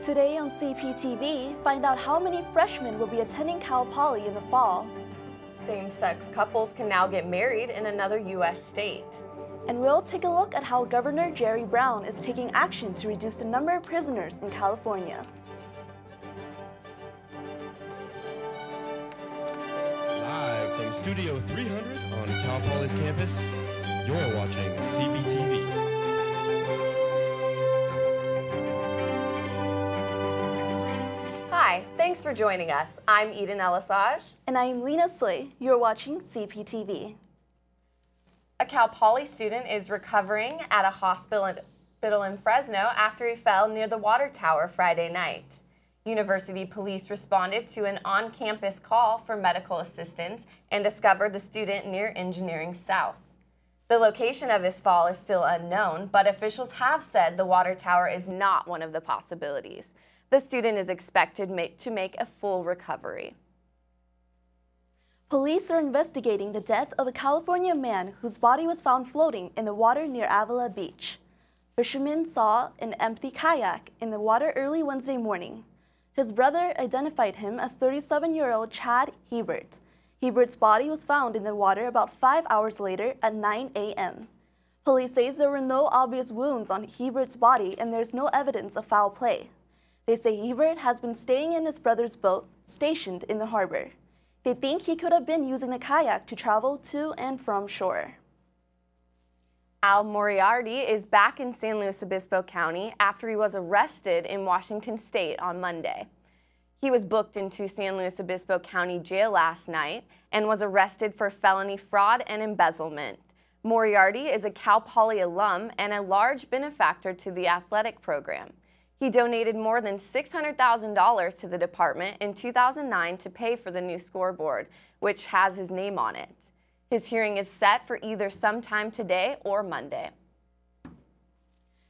Today on CPTV, find out how many freshmen will be attending Cal Poly in the fall. Same-sex couples can now get married in another U.S. state. And we'll take a look at how Governor Jerry Brown is taking action to reduce the number of prisoners in California. Live from Studio 300 on Cal Poly's campus, you're watching CPTV. Hi, thanks for joining us. I'm Eden Elisage. And I'm Lena Soy. You're watching CPTV. A Cal Poly student is recovering at a hospital in Fresno after he fell near the water tower Friday night. University police responded to an on-campus call for medical assistance and discovered the student near Engineering South. The location of his fall is still unknown, but officials have said the water tower is not one of the possibilities. The student is expected to make a full recovery. Police are investigating the death of a California man whose body was found floating in the water near Avila Beach. Fishermen saw an empty kayak in the water early Wednesday morning. His brother identified him as 37-year-old Chad Hebert. Hebert's body was found in the water about 5 hours later at 9 a.m. Police say there were no obvious wounds on Hebert's body and there's no evidence of foul play. They say Hebert has been staying in his brother's boat, stationed in the harbor. They think he could have been using the kayak to travel to and from shore. Al Moriarty is back in San Luis Obispo County after he was arrested in Washington State on Monday. He was booked into San Luis Obispo County Jail last night and was arrested for felony fraud and embezzlement. Moriarty is a Cal Poly alum and a large benefactor to the athletic program. He donated more than $600,000 to the department in 2009 to pay for the new scoreboard, which has his name on it. His hearing is set for either sometime today or Monday.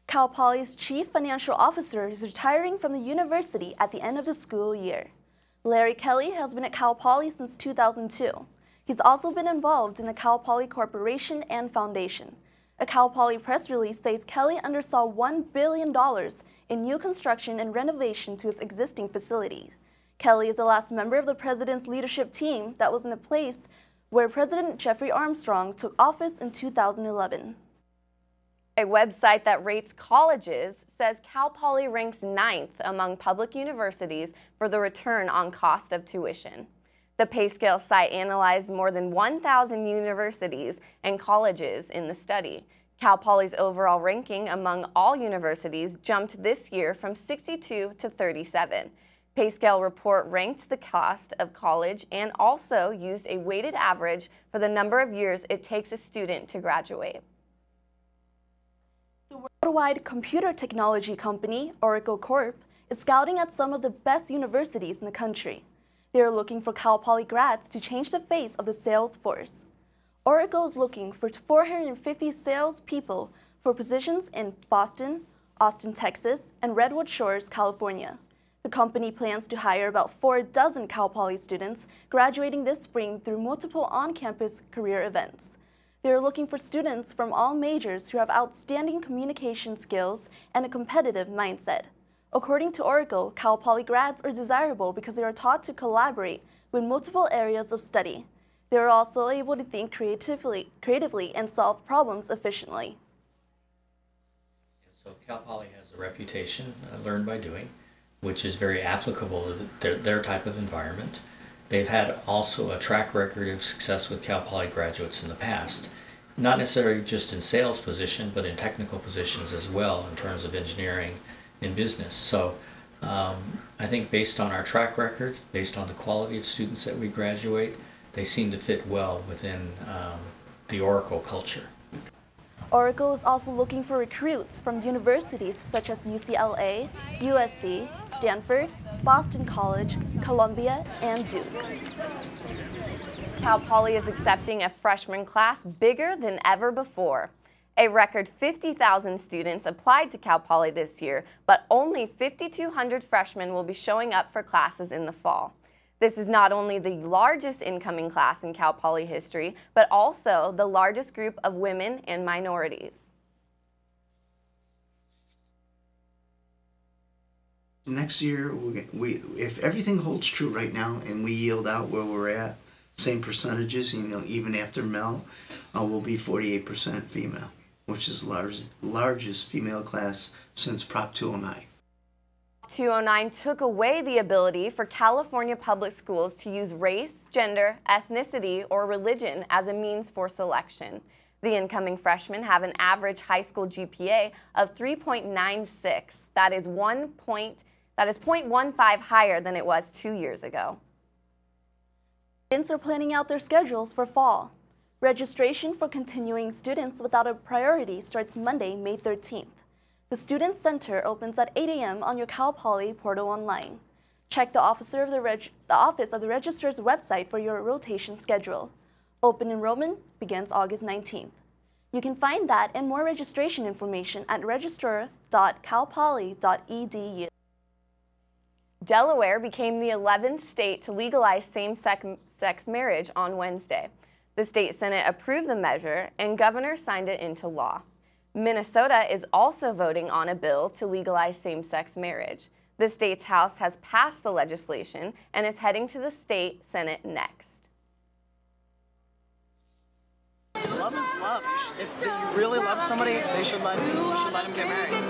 Cal Poly's chief financial officer is retiring from the university at the end of the school year. Larry Kelly has been at Cal Poly since 2002. He's also been involved in the Cal Poly Corporation and Foundation. A Cal Poly press release says Kelly undersaw $1 billion in new construction and renovation to its existing facilities. Kelly is the last member of the president's leadership team that was in the place where President Jeffrey Armstrong took office in 2011. A website that rates colleges says Cal Poly ranks 9th among public universities for the return on cost of tuition. The PayScale site analyzed more than 1,000 universities and colleges in the study. Cal Poly's overall ranking among all universities jumped this year from 62 to 37. PayScale report ranked the cost of college and also used a weighted average for the number of years it takes a student to graduate. The worldwide computer technology company, Oracle Corp, is scouting at some of the best universities in the country. They are looking for Cal Poly grads to change the face of the sales force. Oracle is looking for 450 sales people for positions in Boston, Austin, Texas, and Redwood Shores, California. The company plans to hire about 4 dozen Cal Poly students graduating this spring through multiple on-campus career events. They are looking for students from all majors who have outstanding communication skills and a competitive mindset. According to Oracle, Cal Poly grads are desirable because they are taught to collaborate with multiple areas of study. They are also able to think creatively and solve problems efficiently. So Cal Poly has a reputation, learn by doing, which is very applicable to their type of environment. They've had also a track record of success with Cal Poly graduates in the past, not necessarily just in sales position, but in technical positions as well in terms of engineering and business. So I think based on our track record, based on the quality of students that we graduate, they seem to fit well within the Oracle culture. Oracle is also looking for recruits from universities such as UCLA, USC, Stanford, Boston College, Columbia, and Duke. Cal Poly is accepting a freshman class bigger than ever before. A record 50,000 students applied to Cal Poly this year, but only 5,200 freshmen will be showing up for classes in the fall. This is not only the largest incoming class in Cal Poly history, but also the largest group of women and minorities. Next year, if everything holds true right now and we yield out where we're at, same percentages, even after Mel, we'll be 48% female, which is the largest female class since Prop 209. 209 took away the ability for California public schools to use race, gender, ethnicity, or religion as a means for selection. The incoming freshmen have an average high school GPA of 3.96. That is 0.15 higher than it was 2 years ago. Students are planning out their schedules for fall. Registration for continuing students without a priority starts Monday, May 13th. The Student Center opens at 8 a.m. on your Cal Poly portal online. Check the Office of the Registrar's website for your rotation schedule. Open enrollment begins August 19th. You can find that and more registration information at registrar.calpoly.edu. Delaware became the 11th state to legalize same-sex marriage on Wednesday. The state Senate approved the measure and governor signed it into law. Minnesota is also voting on a bill to legalize same-sex marriage. The state's House has passed the legislation and is heading to the state Senate next. Love is love. If you really love somebody, you should let them get married.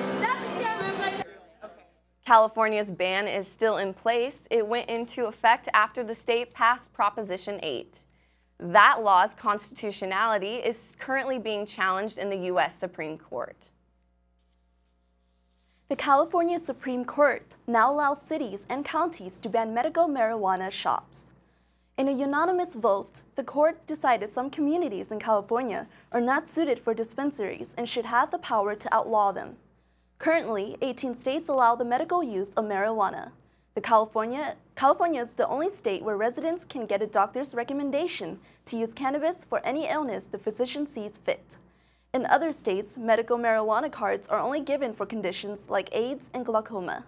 California's ban is still in place. It went into effect after the state passed Proposition 8. That law's constitutionality is currently being challenged in the U.S. Supreme Court. The California Supreme Court now allows cities and counties to ban medical marijuana shops. In a unanimous vote, the court decided some communities in California are not suited for dispensaries and should have the power to outlaw them. Currently, 18 states allow the medical use of marijuana. California is the only state where residents can get a doctor's recommendation to use cannabis for any illness the physician sees fit. In other states, medical marijuana cards are only given for conditions like AIDS and glaucoma.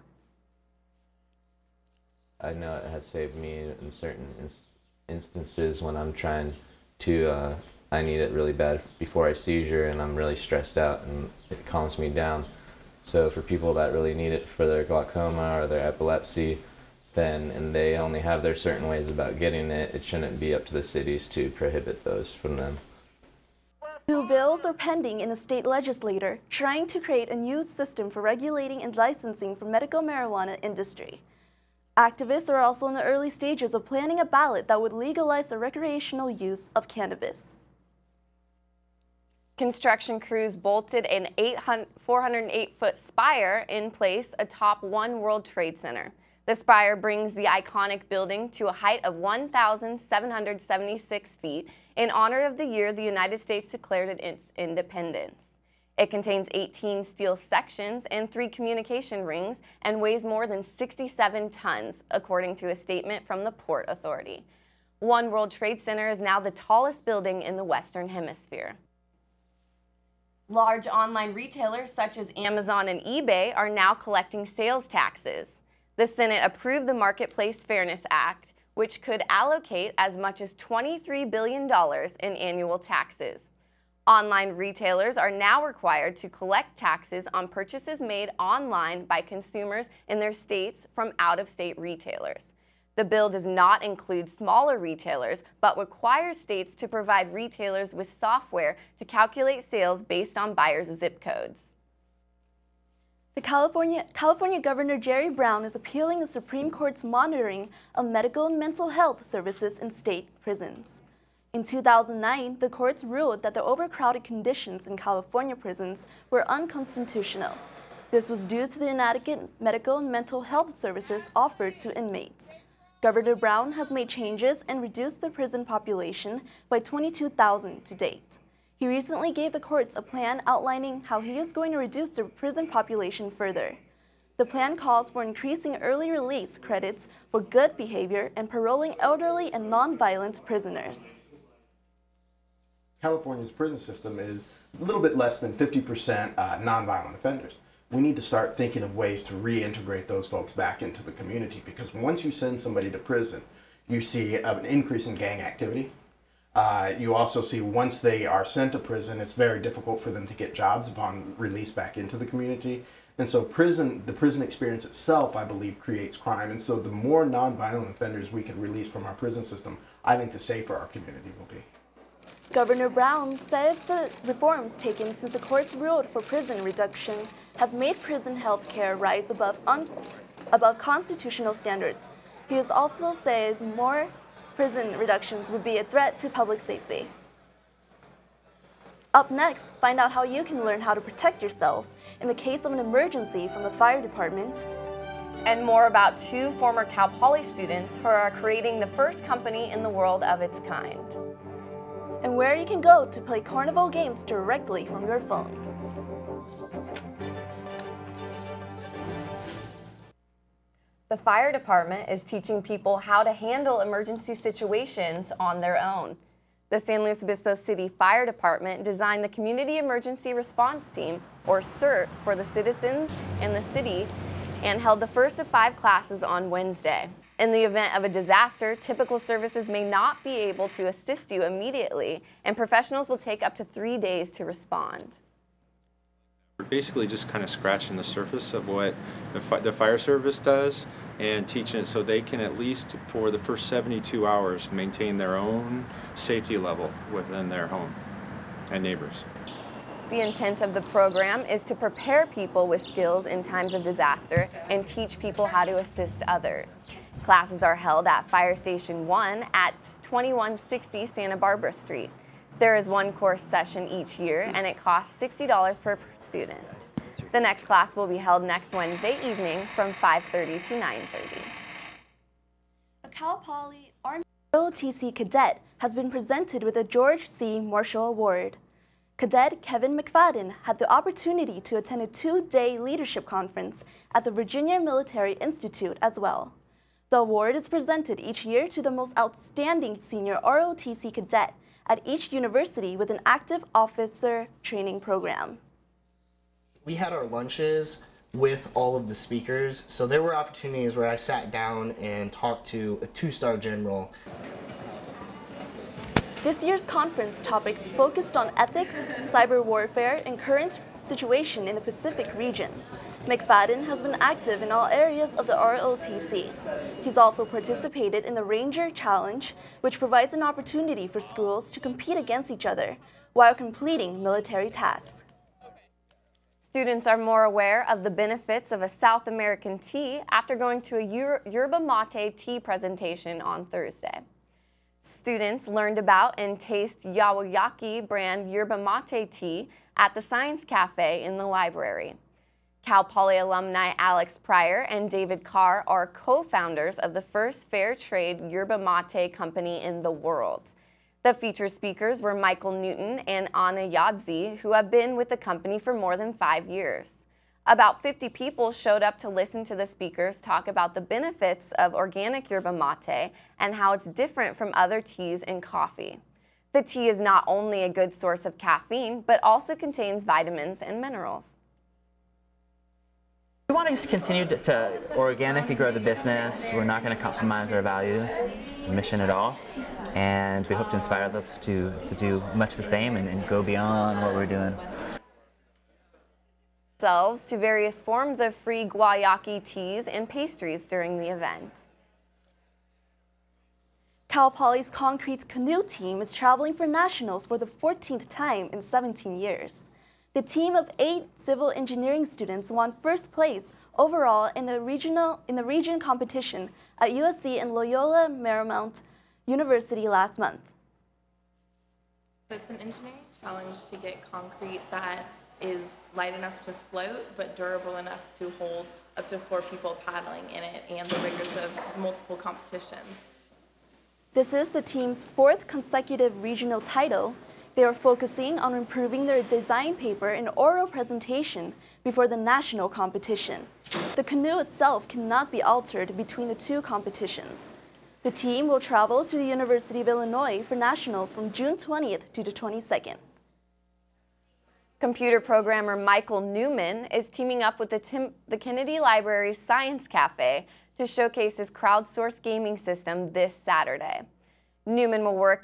I know it has saved me in certain instances when I'm trying to, I need it really bad before I seizure and I'm really stressed out, and it calms me down. So for people that really need it for their glaucoma or their epilepsy, and they only have their certain ways about getting it, it shouldn't be up to the cities to prohibit those from them. 2 bills are pending in the state legislature trying to create a new system for regulating and licensing for medical marijuana industry. Activists are also in the early stages of planning a ballot that would legalize the recreational use of cannabis. Construction crews bolted an 408-foot spire in place atop One World Trade Center. The spire brings the iconic building to a height of 1,776 feet in honor of the year the United States declared its independence. It contains 18 steel sections and 3 communication rings and weighs more than 67 tons, according to a statement from the Port Authority. One World Trade Center is now the tallest building in the Western Hemisphere. Large online retailers such as Amazon and eBay are now collecting sales taxes. The Senate approved the Marketplace Fairness Act, which could allocate as much as $23 billion in annual taxes. Online retailers are now required to collect taxes on purchases made online by consumers in their states from out-of-state retailers. The bill does not include smaller retailers, but requires states to provide retailers with software to calculate sales based on buyers' zip codes. The California Governor Jerry Brown is appealing the Supreme Court's monitoring of medical and mental health services in state prisons. In 2009, the courts ruled that the overcrowded conditions in California prisons were unconstitutional. This was due to the inadequate medical and mental health services offered to inmates. Governor Brown has made changes and reduced the prison population by 22,000 to date. He recently gave the courts a plan outlining how he is going to reduce the prison population further. The plan calls for increasing early release credits for good behavior and paroling elderly and nonviolent prisoners. California's prison system is a little bit less than 50% nonviolent offenders. We need to start thinking of ways to reintegrate those folks back into the community, because once you send somebody to prison, you see an increase in gang activity. You also see once they are sent to prison, it's very difficult for them to get jobs upon release back into the community. And so the prison experience itself, I believe, creates crime. And so the more nonviolent offenders we can release from our prison system, I think the safer our community will be. Governor Brown says the reforms taken since the courts ruled for prison reduction has made prison health care rise above constitutional standards. He also says more prison reductions would be a threat to public safety. Up next, find out how you can learn how to protect yourself in the case of an emergency from the fire department. And more about two former Cal Poly students who are creating the first company in the world of its kind. And where you can go to play carnival games directly from your phone. The fire department is teaching people how to handle emergency situations on their own. The San Luis Obispo City Fire Department designed the Community Emergency Response Team, or CERT, for the citizens in the city and held the first of 5 classes on Wednesday. In the event of a disaster, typical services may not be able to assist you immediately, and professionals will take up to 3 days to respond. We're basically just kind of scratching the surface of what the fire service does and teaching it so they can, at least for the first 72 hours, maintain their own safety level within their home and neighbors. The intent of the program is to prepare people with skills in times of disaster and teach people how to assist others. Classes are held at Fire Station 1 at 2160 Santa Barbara Street. There is one course session each year, and it costs $60 per student. The next class will be held next Wednesday evening from 5:30 to 9:30. A Cal Poly Army ROTC cadet has been presented with a George C. Marshall Award. Cadet Kevin McFadden had the opportunity to attend a 2-day leadership conference at the Virginia Military Institute as well. The award is presented each year to the most outstanding senior ROTC cadet at each university with an active officer training program. We had our lunches with all of the speakers, so there were opportunities where I sat down and talked to a 2-star general. This year's conference topics focused on ethics, cyber warfare, and current situation in the Pacific region. McFadden has been active in all areas of the ROTC. He's also participated in the Ranger Challenge, which provides an opportunity for schools to compete against each other while completing military tasks. Students are more aware of the benefits of a South American tea after going to a yerba mate tea presentation on Thursday. Students learned about and taste Yawayaki brand yerba mate tea at the Science Cafe in the library. Cal Poly alumni Alex Pryor and David Carr are co-founders of the first fair trade yerba mate company in the world. The featured speakers were Michael Newton and Anna Yadzi, who have been with the company for more than 5 years. About 50 people showed up to listen to the speakers talk about the benefits of organic yerba mate and how it's different from other teas and coffee. The tea is not only a good source of caffeine, but also contains vitamins and minerals. We want to continue to organically grow the business. We're not going to compromise our values, mission at all, and we hope to inspire others to do much the same and go beyond what we're doing. Themselves to various forms of free guayaki teas and pastries during the event. Cal Poly's concrete canoe team is traveling for nationals for the 14th time in 17 years. The team of 8 civil engineering students won first place overall in the region competition at USC and Loyola Marymount University last month. It's an engineering challenge to get concrete that is light enough to float but durable enough to hold up to 4 people paddling in it, and the rigors of multiple competitions. This is the team's 4th consecutive regional title. They are focusing on improving their design paper and oral presentation before the national competition. The canoe itself cannot be altered between the 2 competitions. The team will travel to the University of Illinois for nationals from June 20th to the 22nd. Computer programmer Michael Newman is teaming up with the Kennedy Library's Science Cafe to showcase his crowdsourced gaming system this Saturday. Newman will work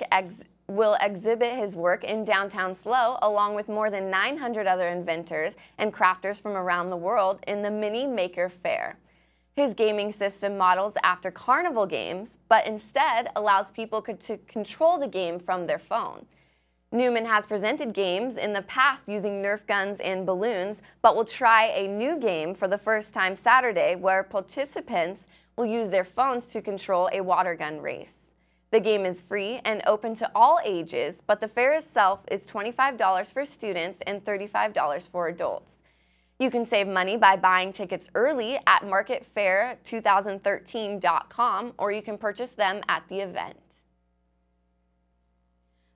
will exhibit his work in downtown SLO along with more than 900 other inventors and crafters from around the world in the Mini Maker Fair. His gaming system models after carnival games, but instead allows people to control the game from their phone. Newman has presented games in the past using Nerf guns and balloons, but will try a new game for the first time Saturday where participants will use their phones to control a water gun race. The game is free and open to all ages, but the fair itself is $25 for students and $35 for adults. You can save money by buying tickets early at marketfair2013.com, or you can purchase them at the event.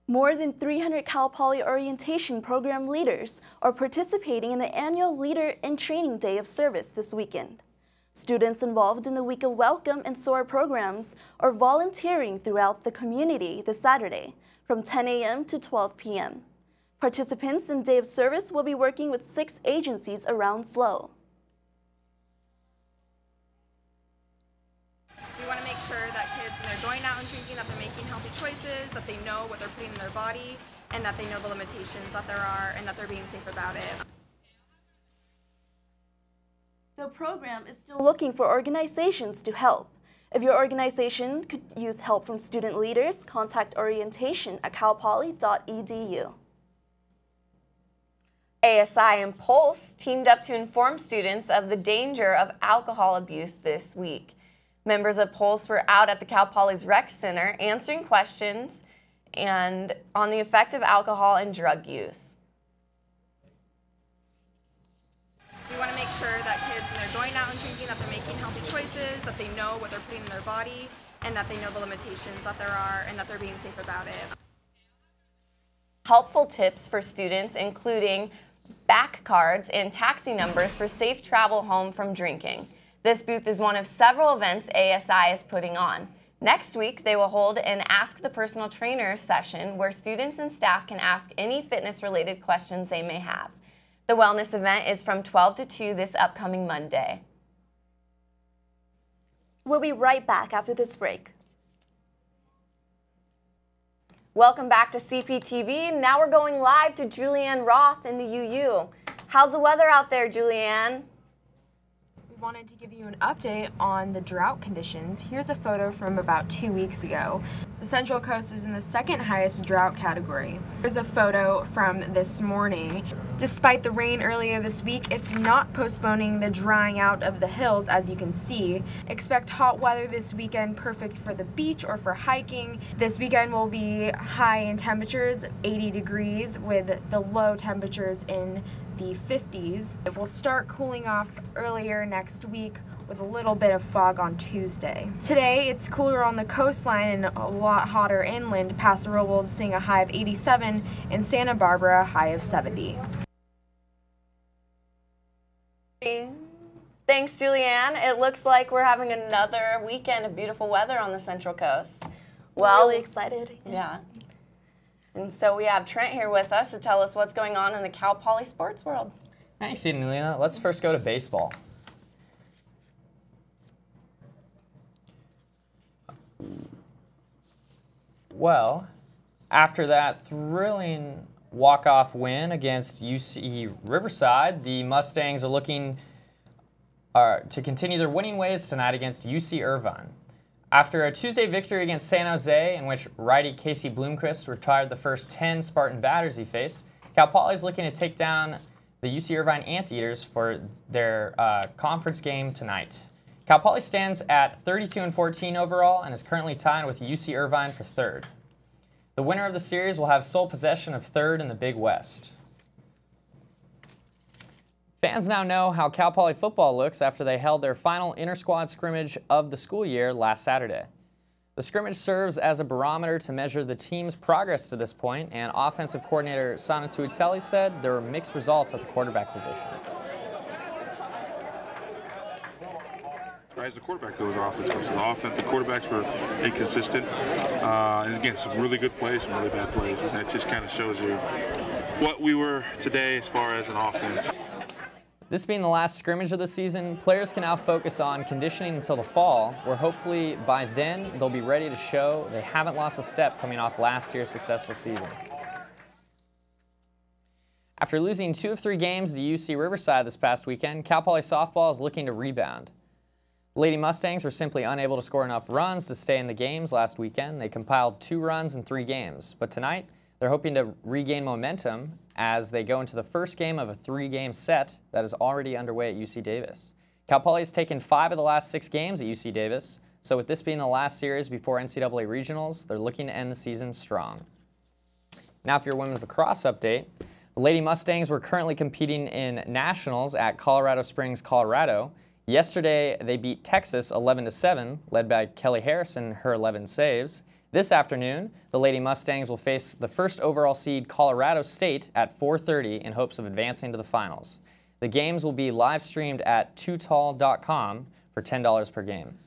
More than 300 Cal Poly Orientation Program leaders are participating in the annual Leader in Training Day of Service this weekend. Students involved in the Week of Welcome and SOAR programs are volunteering throughout the community this Saturday from 10 a.m. to 12 p.m. Participants in Day of Service will be working with 6 agencies around SLO. We want to make sure that kids, when they're going out and drinking, that they're making healthy choices, that they know what they're putting in their body, and that they know the limitations that there are, and that they're being safe about it. The program is still looking for organizations to help. If your organization could use help from student leaders, contact orientation@calpoly.edu. ASI and Pulse teamed up to inform students of the danger of alcohol abuse this week. Members of Pulse were out at the Cal Poly's Rec Center answering questions and on the effect of alcohol and drug use. We want to make sure that kids, when they're going out and drinking, that they're making healthy choices, that they know what they're putting in their body, and that they know the limitations that there are, and that they're being safe about it. Helpful tips for students including back cards and taxi numbers for safe travel home from drinking. This booth is one of several events ASI is putting on. Next week, they will hold an Ask the Personal Trainer session where students and staff can ask any fitness-related questions they may have. The wellness event is from 12 to 2 this upcoming Monday. We'll be right back after this break. Welcome back to CPTV. Now we're going live to Julianne Roth in the UU. How's the weather out there, Julianne? We wanted to give you an update on the drought conditions. Here's a photo from about 2 weeks ago. The Central Coast is in the second highest drought category. Here's a photo from this morning. Despite the rain earlier this week, it's not postponing the drying out of the hills, as you can see. Expect hot weather this weekend, perfect for the beach or for hiking. This weekend will be high in temperatures, 80 degrees, with the low temperatures in the 50s. It will start cooling off earlier next week with a little bit of fog on Tuesday. Today, it's cooler on the coastline and a lot hotter inland. Paso Robles seeing a high of 87 and Santa Barbara a high of 70. Thanks, Julianne. It looks like we're having another weekend of beautiful weather on the Central Coast. Well, really excited. Yeah. And so we have Trent here with us to tell us what's going on in the Cal Poly sports world. Thanks, Adelina. Let's first go to baseball. Well, after that thrilling walk-off win against UC Riverside, the Mustangs are looking to continue their winning ways tonight against UC Irvine. After a Tuesday victory against San Jose, in which righty Casey Bloomquist retired the first 10 Spartan batters he faced, Cal Poly is looking to take down the UC Irvine Anteaters for their conference game tonight. Cal Poly stands at 32-14 overall and is currently tied with UC Irvine for third. The winner of the series will have sole possession of third in the Big West. Fans now know how Cal Poly football looks after they held their final inter-squad scrimmage of the school year last Saturday. The scrimmage serves as a barometer to measure the team's progress to this point, and offensive coordinator Sana Tuiteli said there were mixed results at the quarterback position. As the quarterback goes, offense goes. The quarterbacks were inconsistent. And again, some really good plays, some really bad plays, and that just kind of shows you what we were today as far as an offense. This being the last scrimmage of the season, players can now focus on conditioning until the fall, where hopefully by then they'll be ready to show they haven't lost a step coming off last year's successful season. After losing 2 of 3 games to UC Riverside this past weekend, Cal Poly softball is looking to rebound. The Lady Mustangs were simply unable to score enough runs to stay in the games last weekend. They compiled 2 runs in 3 games, but tonight they're hoping to regain momentum as they go into the first game of a 3-game set that is already underway at UC Davis. Cal Poly has taken 5 of the last 6 games at UC Davis, so with this being the last series before NCAA regionals, they're looking to end the season strong. Now for your women's lacrosse update. The Lady Mustangs were currently competing in nationals at Colorado Springs, Colorado. Yesterday, they beat Texas 11-7, led by Kelly Harrison and her 11 saves. This afternoon, the Lady Mustangs will face the first overall seed Colorado State at 4:30 in hopes of advancing to the finals. The games will be live streamed at tootall.com for $10 per game.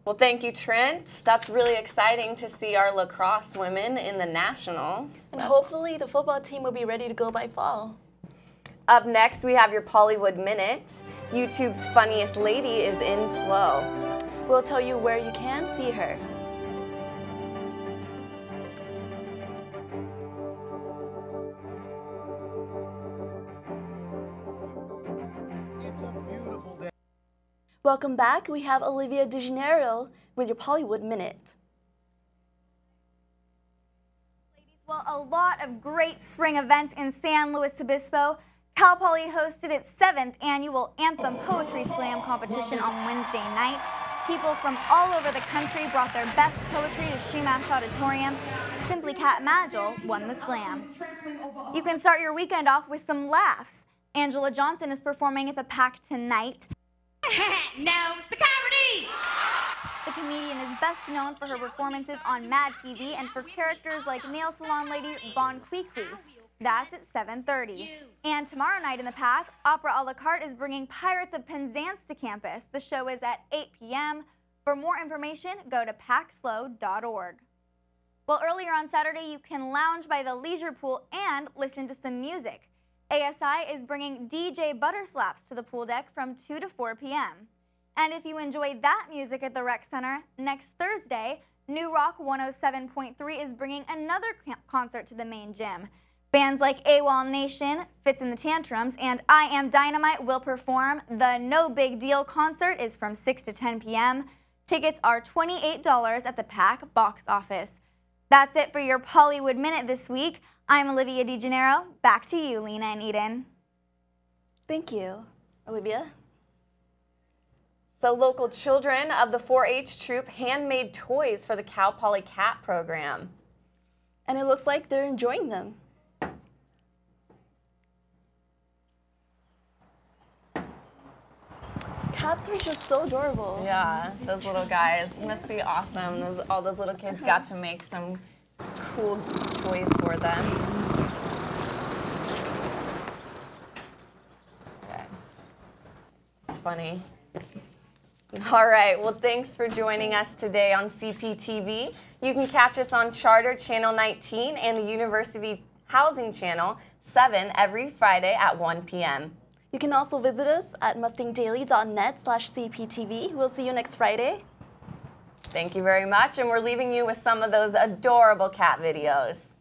Well, thank you, Trent. That's really exciting to see our lacrosse women in the nationals. And hopefully the football team will be ready to go by fall. Up next, we have your Pollywood Minute. YouTube's funniest lady is in slow. We'll tell you where you can see her. Welcome back. We have Olivia DeGeneiro with your Pollywood Minute. Well, a lot of great spring events in San Luis Obispo. Cal Poly hosted its 7th annual Anthem Poetry Slam competition on Wednesday night. People from all over the country brought their best poetry to Shumash Auditorium. Simply Cat Magil won the slam. You can start your weekend off with some laughs. Angela Johnson is performing at the Pack tonight. No security! The comedian is best known for her performances on Mad TV and for characters like nail salon lady Bon Quiqui. That's at 7:30. And tomorrow night in the Pack, Opera a la carte is bringing Pirates of Penzance to campus. The show is at 8 p.m. For more information, go to packslow.org. Well, earlier on Saturday, you can lounge by the leisure pool and listen to some music. ASI is bringing DJ Butterslaps to the pool deck from 2 to 4 p.m. And if you enjoyed that music at the Rec Center, next Thursday, New Rock 107.3 is bringing another concert to the main gym. Bands like AWOL Nation, Fits in the Tantrums, and I Am Dynamite will perform. The No Big Deal concert is from 6 to 10 p.m. Tickets are $28 at the Pack box office. That's it for your Pollywood Minute this week. I'm Olivia DeGeneiro. Back to you, Lena and Eden. Thank you, Olivia. So local children of the 4-H troop handmade toys for the Cal Poly Cat program. And it looks like they're enjoying them. Cats are just so adorable. Yeah, those little guys must be awesome. All those little kids got to make some cool toys for them. Okay. It's funny. All right, well, thanks for joining us today on CPTV. You can catch us on Charter Channel 19 and the University Housing Channel 7 every Friday at 1 p.m. You can also visit us at mustangdaily.net/CPTV. We'll see you next Friday. Thank you very much, and we're leaving you with some of those adorable cat videos.